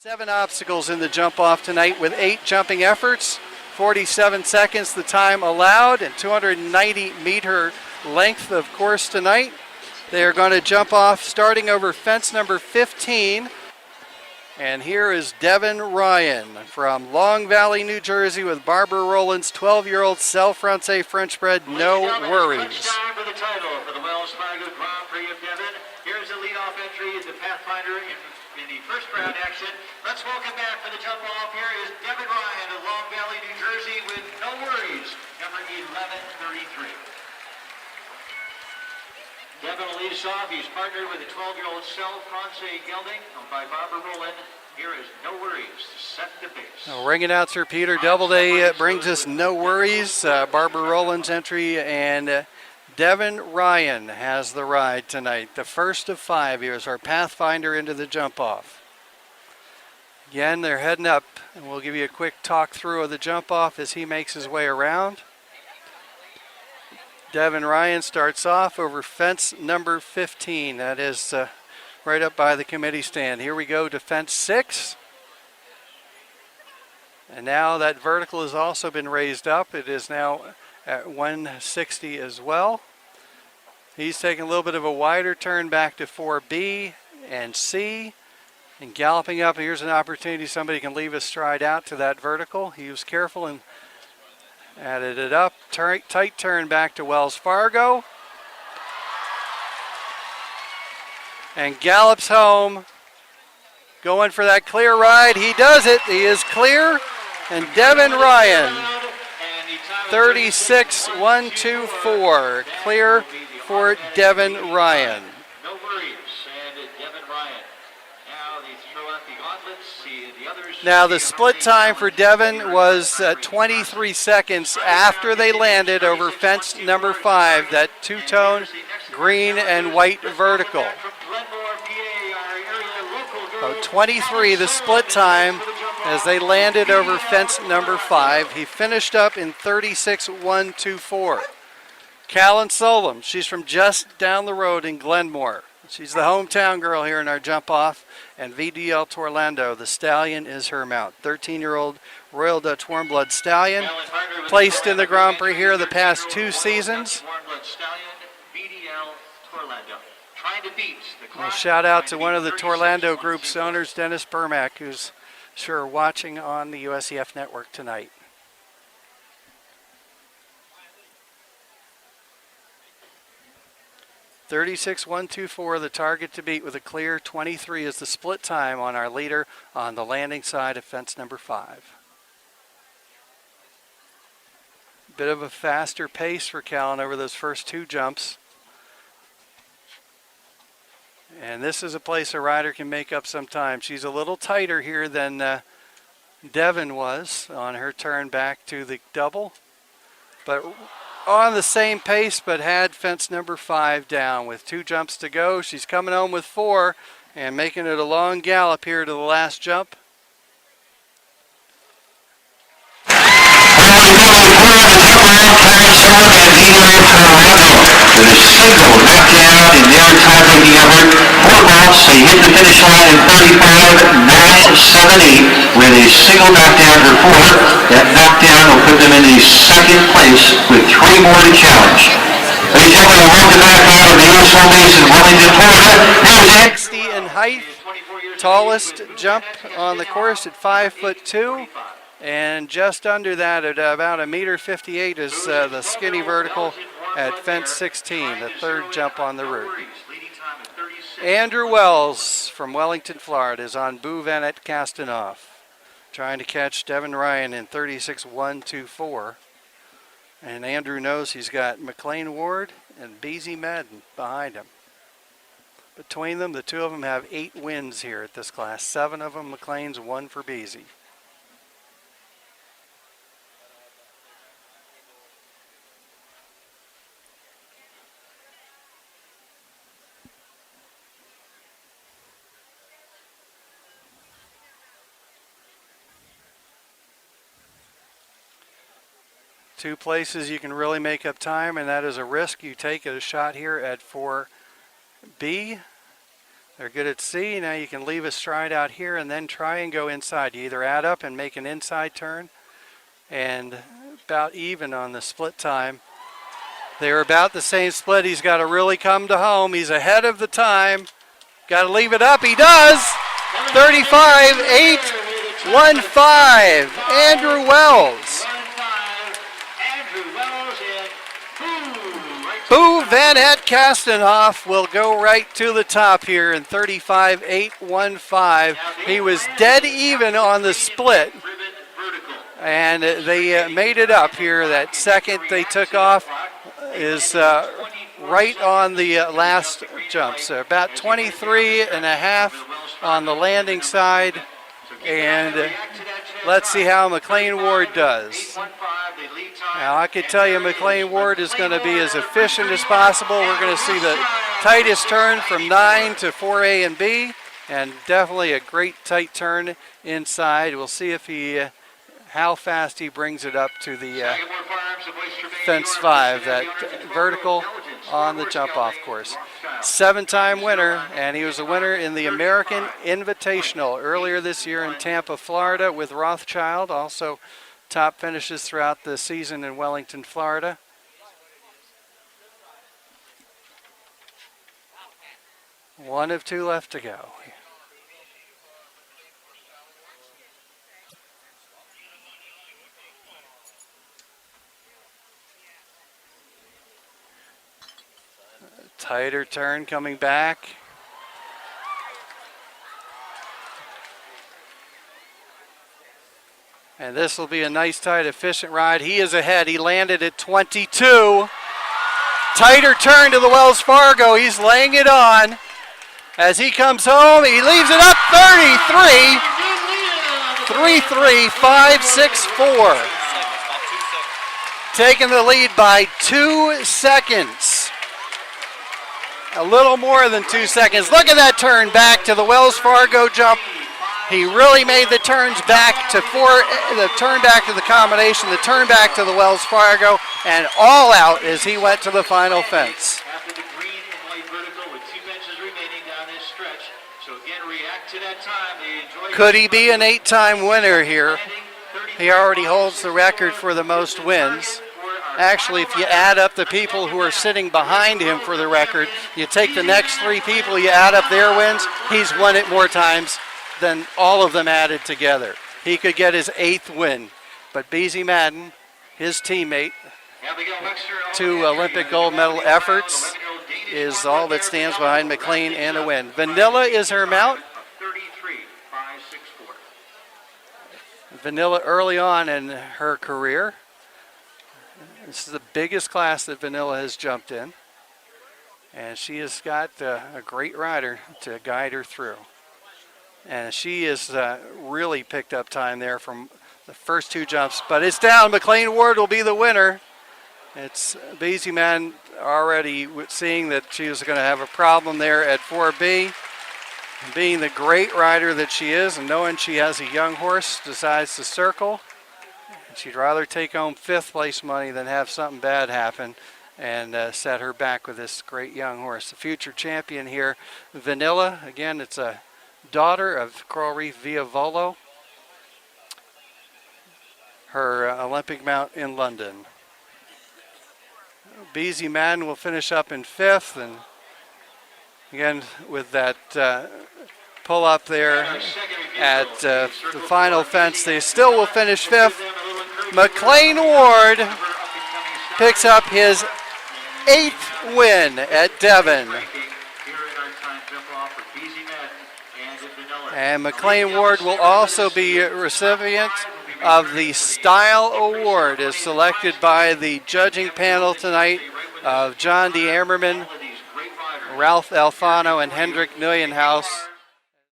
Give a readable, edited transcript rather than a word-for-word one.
7 obstacles in the jump off tonight with 8 jumping efforts, 47 seconds the time allowed, and 290-meter length of course tonight. They are going to jump off starting over fence number 15. And here is Devon Ryan from Long Valley, New Jersey with Barbara Rowland's 12-year-old Self-Francais French bred No Worries. Time for the title for the Wells Fargo Grand Prix of Devon. Here's the leadoff entry is the Pathfinder in the first round action. Let's welcome back for the jump off. Here is Devon Ryan of Long Valley, New Jersey with No Worries, number 1133. Devon will lead us off. He's partnered with the 12-year-old Self-Francais gelding owned by Barbara Rowland. Here is No Worries to set the pace. Ring announcer Peter Doubleday brings us No Worries, Barbara Rowland's entry, and Devon Ryan has the ride tonight. The first of 5 years, our Pathfinder into the jump off. Again, they're heading up, and we'll give you a quick talk through of the jump off as he makes his way around. Devon Ryan starts off over fence number 15. That is right up by the committee stand. Here we go to fence 6. And now that vertical has also been raised up. It is now at 160 as well. He's taking a little bit of a wider turn back to 4B and C. And galloping up, here's an opportunity somebody can leave a stride out to that vertical. He was careful and added it up. Tight turn back to Wells Fargo. And gallops home. Going for that clear ride. He does it. He is clear. And Devon Ryan, 36-124. Clear for Devon Ryan. No worries. And Devon Ryan. Now they throw out the gauntlets. See the others. Now the split time for Devon was 23 seconds after they landed over fence number 5, that two-tone green and white vertical. So 23 the split time as they landed over fence number 5. He finished up in 36-124. Callan Solom, she's from just down the road in Glenmore. She's the hometown girl here in our jump off. And VDL Torlando, the stallion, is her mount. 13-year-old Royal Dutch Warmblood stallion, placed in the Grand Prix here the past 2 seasons. A shout out to one of the Torlando Group's owners, Dennis Burmack, who's sure watching on the USEF network tonight. (36-124) the target to beat with a clear. 23 is the split time on our leader on the landing side of fence number 5. Bit of a faster pace for Callan over those first 2 jumps. And this is a place a rider can make up some time. She's a little tighter here than Devon was on her turn back to the double. But on the same pace, but had fence number 5 down with 2 jumps to go. She's coming home with 4 and making it a long gallop here to the last jump. With a single knockdown in their tie-breaking effort, 4 laps, they hit the finish line in 35.978 with a single knockdown for 4. That knockdown will put them in the 2nd place with 3 more to challenge. Ladies and gentlemen, welcome back out of the U.S. Home Base in Wilmington, Florida. 60 in height, tallest jump on the course at 5'2". And just under that at about 1.58 is the skinny vertical at fence 16, the 3rd jump on the route. Andrew Wells from Wellington, Florida is on Bouvin at Castanoff, trying to catch Devon Ryan in 36-124. And Andrew knows he's got McLean Ward and Beezy Madden behind him. Between them, the 2 of them have 8 wins here at this class. 7 of them McLean's, 1 for Beezy. Two places you can really make up time, and that is a risk you take at a shot here at 4B. They're good at C. Now you can leave a stride out here and then try and go inside. You either add up and make an inside turn, and about even on the split time. They're about the same split. He's got to really come to home. He's ahead of the time. Got to leave it up. He does. 35-8-1-5. Andrew Wells. Boo Van Het Kastenhoff will go right to the top here in 35-8-1-5. He was dead even on the split. And they made it up here. That second they took off is right on the last jump. So about 23 and a half on the landing side. And let's see how McLean Ward does. Now I could tell you McLean Ward is going to be as efficient as possible. We're going to see the tightest turn from 9 to 4A and B. And definitely a great tight turn inside. We'll see if how fast he brings it up to the fence 5, that vertical on the jump off course. 7-time winner, and he was a winner in the American Invitational earlier this year in Tampa, Florida with Rothschild. Also top finishes throughout the season in Wellington, Florida. One of two left to go. Tighter turn coming back. And this will be a nice, tight, efficient ride. He is ahead. He landed at 22. Tighter turn to the Wells Fargo. He's laying it on. As he comes home, he leaves it up 33. 3-3-5-6-4. Taking the lead by 2 seconds. A little more than 2 seconds. Look at that turn back to the Wells Fargo jump. He really made the turns back to the turn back to the combination, the turn back to the Wells Fargo, and all out as he went to the final fence. After the green and white vertical with 2 benches remaining down this stretch. So again, react to that time. Could he be an 8-time winner here? He already holds the record for the most wins. Actually, if you add up the people who are sitting behind him for the record, you take the next 3 people, you add up their wins, he's won it more times than all of them added together. He could get his 8th win. But Beezy Madden, his teammate, 2 Olympic gold medal efforts, is all that stands behind McLean and a win. Vanilla is her mount. Vanilla early on in her career. This is the biggest class that Vanilla has jumped in. And she has got a great rider to guide her through. And she has really picked up time there from the first 2 jumps. But it's down. McLean Ward will be the winner. It's Beezy Man already seeing that she was going to have a problem there at 4B. And being the great rider that she is and knowing she has a young horse, decides to circle. She'd rather take home 5th place money than have something bad happen and set her back with this great young horse. The future champion here, Vanilla. Again, it's a daughter of Coral Reef Via Volo. Her Olympic mount in London. Beezy Madden will finish up in 5th. And again, with that pull up there at the final fence, they still will finish 5th. McLean Ward picks up his 8th win at Devon. And McLean Ward will also be a recipient of the Style Award as selected by the judging panel tonight of John D. Ammerman, Ralph Alfano, and Hendrik Neuenhaus.